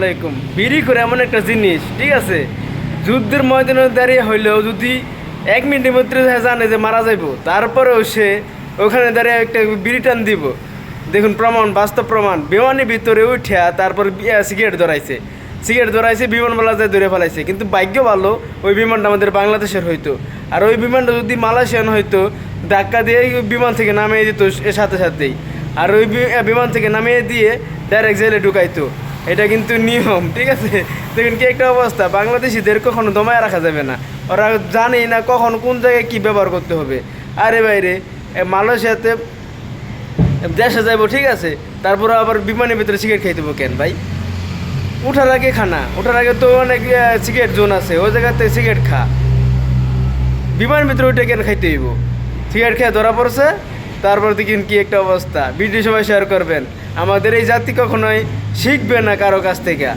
আলাইকুম। বিড়ি করে এমন একটা জিনিস, ঠিক আছে, যুদ্ধের ময়দানে দাঁড়িয়ে হইলেও যদি 1 মিনিটের মধ্যে জানে যে মারা যাইব, তারপরেও সে ওখানে দাঁড়িয়ে একটা বিড়ি টান দিব। দেখুন প্রমাণ, বাস্তব প্রমাণ। বিমানের ভিতরে উঠিয়া তারপর সিগারেট ধরাইছে, বিমানবালা যায় ধরে ফেলাইছে। কিন্তু ভাগ্য ভালো ওই বিমানটা আমাদের বাংলাদেশের হইতো, আর ওই বিমানটা যদি মালয়েশিয়ান হইতো, ধাক্কা দিয়ে বিমান থেকে নামিয়ে দিত এর সাথে সাথেই, আর ওই বিমান থেকে নামিয়ে দিয়ে ডাইরেক্ট জেলে ঢুকাইতো। এটা কিন্তু নিয়ম, ঠিক আছে। দেখুন কি একটা অবস্থা। বাংলাদেশিদের কখনো দমায় রাখা যাবে না, ওরা জানেই না কখন কোন জায়গায় কী ব্যবহার করতে হবে। আরে বাইরে মালয়েশিয়াতে দেশে যাইবো, ঠিক আছে, তারপরে আবার বিমানের ভিতরে সিগারেট খাই দেবো কেন ভাই? ওঠার আগে খানা, ওঠার আগে তো অনেক সিগারেট জোন আছে, ওই জায়গাতে সিগারেট খা। বিমানের ভিতরে ওইটা কেন খাইতে হইব? সিগারেট খেয়ে ধরা পড়ছে, তারপর দেখুন কি একটা অবস্থা। ভিডিও সবাই শেয়ার করবেন। আমাদের এই জাতি কখনোই শিখবে না কারো কাছ থেকে।